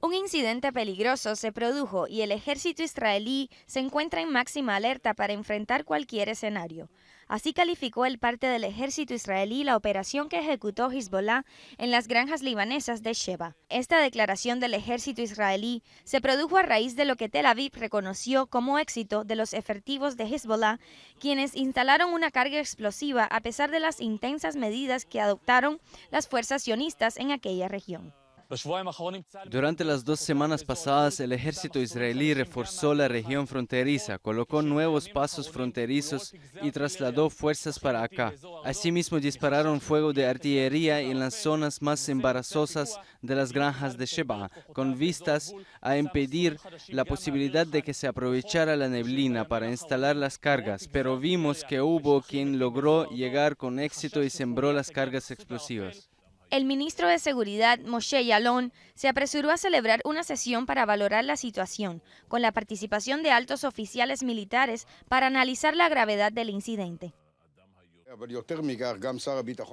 Un incidente peligroso se produjo y el ejército israelí se encuentra en máxima alerta para enfrentar cualquier escenario. Así calificó el parte del ejército israelí la operación que ejecutó Hezbollah en las granjas libanesas de Sheba. Esta declaración del ejército israelí se produjo a raíz de lo que Tel Aviv reconoció como éxito de los efectivos de Hezbollah, quienes instalaron una carga explosiva a pesar de las intensas medidas que adoptaron las fuerzas sionistas en aquella región. Durante las 2 semanas pasadas, el ejército israelí reforzó la región fronteriza, colocó nuevos pasos fronterizos y trasladó fuerzas para acá. Asimismo, dispararon fuego de artillería en las zonas más embarazosas de las granjas de Sheba, con vistas a impedir la posibilidad de que se aprovechara la neblina para instalar las cargas, pero vimos que hubo quien logró llegar con éxito y sembró las cargas explosivas. El ministro de Seguridad, Moshe Yaalon, se apresuró a celebrar una sesión para valorar la situación, con la participación de altos oficiales militares para analizar la gravedad del incidente.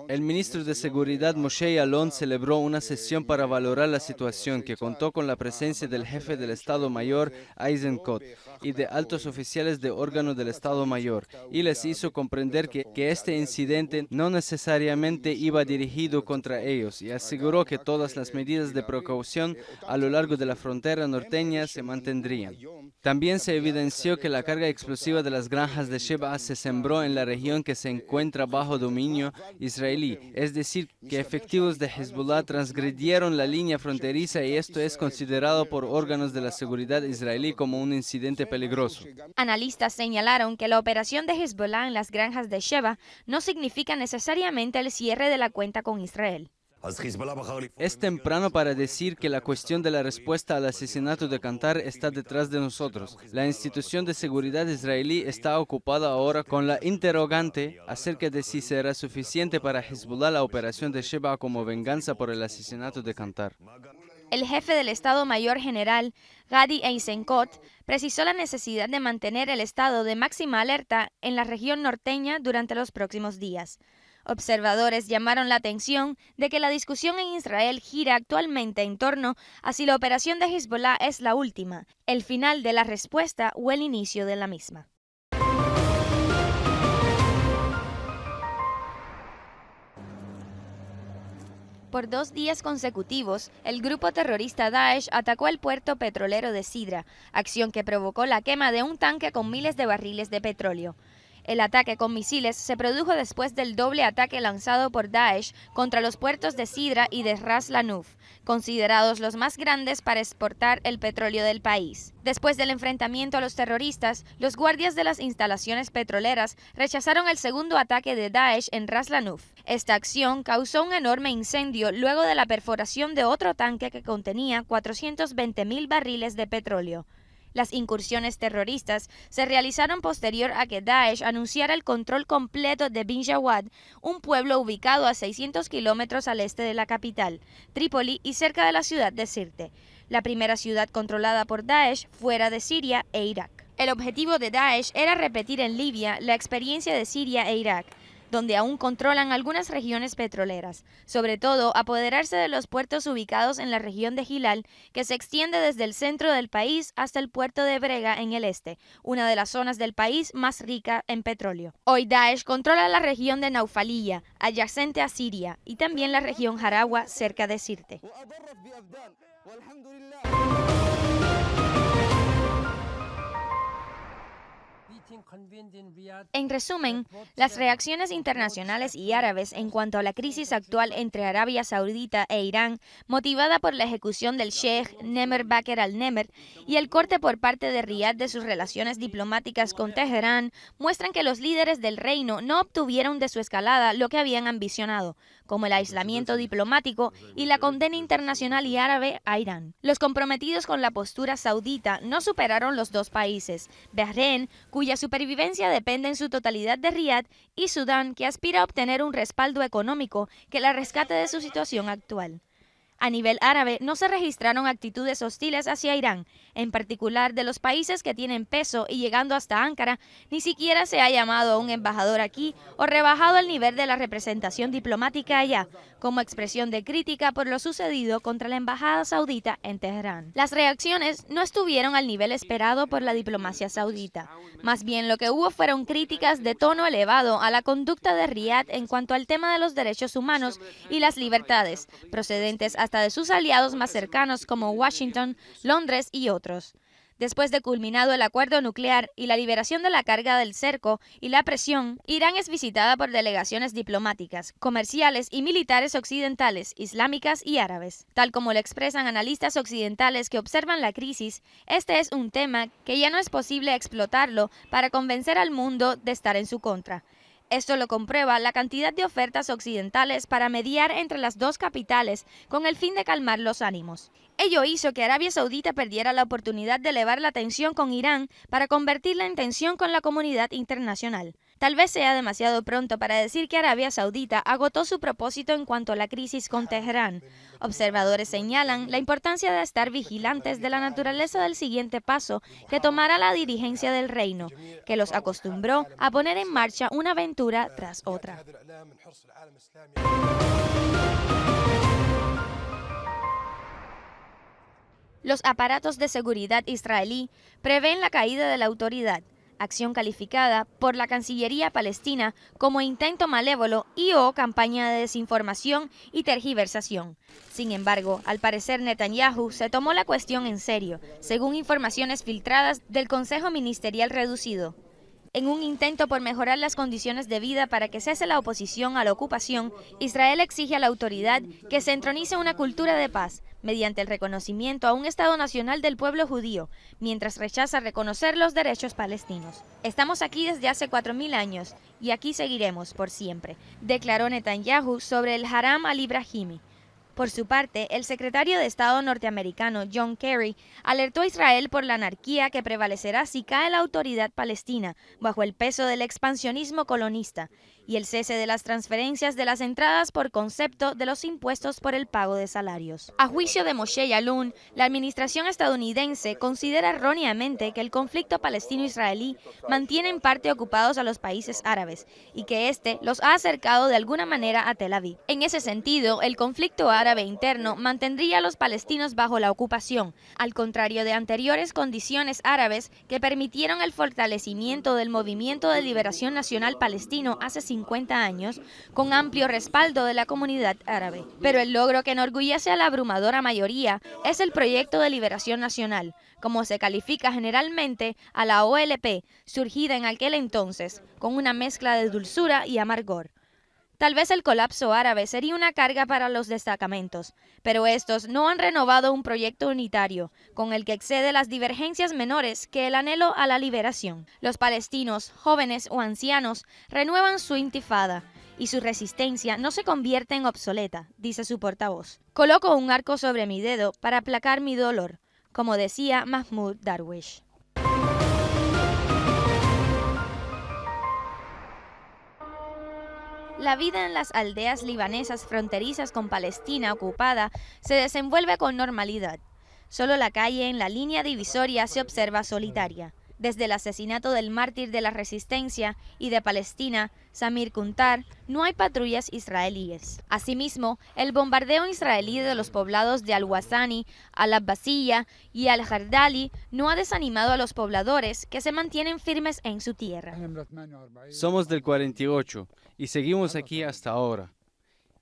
El ministro de Seguridad, Moshe Yaalon, celebró una sesión para valorar la situación que contó con la presencia del jefe del Estado Mayor, Eisenkot, y de altos oficiales de órganos del Estado Mayor, y les hizo comprender que este incidente no necesariamente iba dirigido contra ellos, y aseguró que todas las medidas de precaución a lo largo de la frontera norteña se mantendrían. También se evidenció que la carga explosiva de las granjas de Sheba se sembró en la región que se encuentra bajo dominio israelí, es decir, que efectivos de Hezbollah transgredieron la línea fronteriza y esto es considerado por órganos de la seguridad israelí como un incidente peligroso. Analistas señalaron que la operación de Hezbollah en las granjas de Sheba no significa necesariamente el cierre de la cuenta con Israel. Es temprano para decir que la cuestión de la respuesta al asesinato de Kantar está detrás de nosotros. La institución de seguridad israelí está ocupada ahora con la interrogante acerca de si será suficiente para Hezbollah la operación de Sheba como venganza por el asesinato de Kantar. El jefe del Estado Mayor General, Gadi Eisenkot, precisó la necesidad de mantener el estado de máxima alerta en la región norteña durante los próximos días. Observadores llamaron la atención de que la discusión en Israel gira actualmente en torno a si la operación de Hezbollah es la última, el final de la respuesta o el inicio de la misma. Por 2 días consecutivos, el grupo terrorista Daesh atacó el puerto petrolero de Sidra, acción que provocó la quema de un tanque con miles de barriles de petróleo. El ataque con misiles se produjo después del doble ataque lanzado por Daesh contra los puertos de Sidra y de Ras Lanuf, considerados los más grandes para exportar el petróleo del país. Después del enfrentamiento a los terroristas, los guardias de las instalaciones petroleras rechazaron el segundo ataque de Daesh en Ras Lanuf. Esta acción causó un enorme incendio luego de la perforación de otro tanque que contenía 420.000 barriles de petróleo. Las incursiones terroristas se realizaron posterior a que Daesh anunciara el control completo de Bin Jawad, un pueblo ubicado a 600 kilómetros al este de la capital, Trípoli, y cerca de la ciudad de Sirte, la primera ciudad controlada por Daesh fuera de Siria e Irak. El objetivo de Daesh era repetir en Libia la experiencia de Siria e Irak, donde aún controlan algunas regiones petroleras, sobre todo apoderarse de los puertos ubicados en la región de Gilal, que se extiende desde el centro del país hasta el puerto de Brega en el este, una de las zonas del país más rica en petróleo. Hoy Daesh controla la región de Naufaliya, adyacente a Siria, y también la región Jarawa, cerca de Sirte. En resumen, las reacciones internacionales y árabes en cuanto a la crisis actual entre Arabia Saudita e Irán, motivada por la ejecución del Sheikh Nemer Baker al-Nemer y el corte por parte de Riad de sus relaciones diplomáticas con Teherán, muestran que los líderes del reino no obtuvieron de su escalada lo que habían ambicionado, como el aislamiento diplomático y la condena internacional y árabe a Irán. Los comprometidos con la postura saudita no superaron los dos países, Bahrein, cuya supervivencia depende en su totalidad de Riad, y Sudán, que aspira a obtener un respaldo económico que la rescate de su situación actual. A nivel árabe, no se registraron actitudes hostiles hacia Irán, en particular de los países que tienen peso y llegando hasta Ankara, ni siquiera se ha llamado a un embajador aquí o rebajado el nivel de la representación diplomática allá, como expresión de crítica por lo sucedido contra la embajada saudita en Teherán. Las reacciones no estuvieron al nivel esperado por la diplomacia saudita. Más bien lo que hubo fueron críticas de tono elevado a la conducta de Riad en cuanto al tema de los derechos humanos y las libertades, procedentes hasta de sus aliados más cercanos como Washington, Londres y otros. Después de culminado el acuerdo nuclear y la liberación de la carga del cerco y la presión, Irán es visitada por delegaciones diplomáticas, comerciales y militares occidentales, islámicas y árabes. Tal como lo expresan analistas occidentales que observan la crisis, este es un tema que ya no es posible explotarlo para convencer al mundo de estar en su contra. Esto lo comprueba la cantidad de ofertas occidentales para mediar entre las dos capitales con el fin de calmar los ánimos. Ello hizo que Arabia Saudita perdiera la oportunidad de elevar la tensión con Irán para convertirla en tensión con la comunidad internacional. Tal vez sea demasiado pronto para decir que Arabia Saudita agotó su propósito en cuanto a la crisis con Teherán. Observadores señalan la importancia de estar vigilantes de la naturaleza del siguiente paso que tomará la dirigencia del reino, que los acostumbró a poner en marcha una aventura tras otra. Los aparatos de seguridad israelí prevén la caída de la autoridad, acción calificada por la Cancillería palestina como intento malévolo o campaña de desinformación y tergiversación. Sin embargo, al parecer Netanyahu se tomó la cuestión en serio, según informaciones filtradas del Consejo Ministerial Reducido. En un intento por mejorar las condiciones de vida para que cese la oposición a la ocupación, Israel exige a la autoridad que se entronice una cultura de paz mediante el reconocimiento a un Estado nacional del pueblo judío, mientras rechaza reconocer los derechos palestinos. Estamos aquí desde hace 4000 años y aquí seguiremos por siempre, declaró Netanyahu sobre el Haram al-Ibrahimi. Por su parte, el secretario de Estado norteamericano John Kerry alertó a Israel por la anarquía que prevalecerá si cae la autoridad palestina bajo el peso del expansionismo colonista y el cese de las transferencias de las entradas por concepto de los impuestos por el pago de salarios. A juicio de Moshe Yaalon, la administración estadounidense considera erróneamente que el conflicto palestino-israelí mantiene en parte ocupados a los países árabes y que éste los ha acercado de alguna manera a Tel Aviv. En ese sentido, el conflicto árabe interno mantendría a los palestinos bajo la ocupación, al contrario de anteriores condiciones árabes que permitieron el fortalecimiento del Movimiento de Liberación Nacional Palestino hace 50 años, con amplio respaldo de la comunidad árabe. Pero el logro que enorgullece a la abrumadora mayoría es el Proyecto de Liberación Nacional, como se califica generalmente a la OLP, surgida en aquel entonces, con una mezcla de dulzura y amargor. Tal vez el colapso árabe sería una carga para los destacamentos, pero estos no han renovado un proyecto unitario, con el que excede las divergencias menores que el anhelo a la liberación. Los palestinos, jóvenes o ancianos, renuevan su intifada, y su resistencia no se convierte en obsoleta, dice su portavoz. Coloco un arco sobre mi dedo para aplacar mi dolor, como decía Mahmoud Darwish. La vida en las aldeas libanesas fronterizas con Palestina ocupada se desenvuelve con normalidad. Solo la calle en la línea divisoria se observa solitaria. Desde el asesinato del mártir de la resistencia y de Palestina, Samir Kuntar, no hay patrullas israelíes. Asimismo, el bombardeo israelí de los poblados de Al-Wasani, Al-Abbasiyya y Al-Jardali no ha desanimado a los pobladores que se mantienen firmes en su tierra. Somos del 48 y seguimos aquí hasta ahora.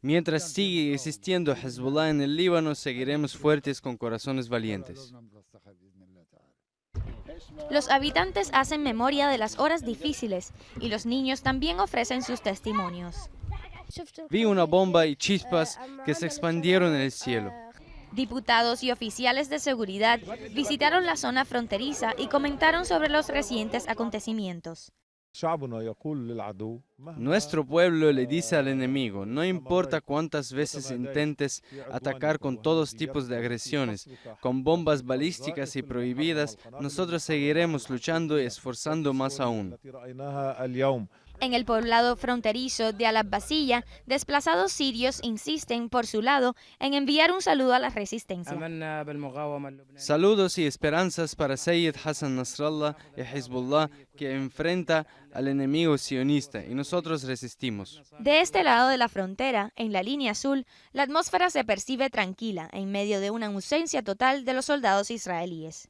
Mientras sigue existiendo Hezbollah en el Líbano, seguiremos fuertes con corazones valientes. Los habitantes hacen memoria de las horas difíciles y los niños también ofrecen sus testimonios. Vi una bomba y chispas que se expandieron en el cielo. Diputados y oficiales de seguridad visitaron la zona fronteriza y comentaron sobre los recientes acontecimientos. Nuestro pueblo le dice al enemigo, no importa cuántas veces intentes atacar con todos tipos de agresiones, con bombas balísticas y prohibidas, nosotros seguiremos luchando y esforzando más aún. En el poblado fronterizo de Al-Abbasiyya, desplazados sirios insisten, por su lado, en enviar un saludo a la resistencia. Saludos y esperanzas para Sayyid Hassan Nasrallah y Hezbollah, que enfrenta al enemigo sionista, y nosotros resistimos. De este lado de la frontera, en la línea azul, la atmósfera se percibe tranquila en medio de una ausencia total de los soldados israelíes.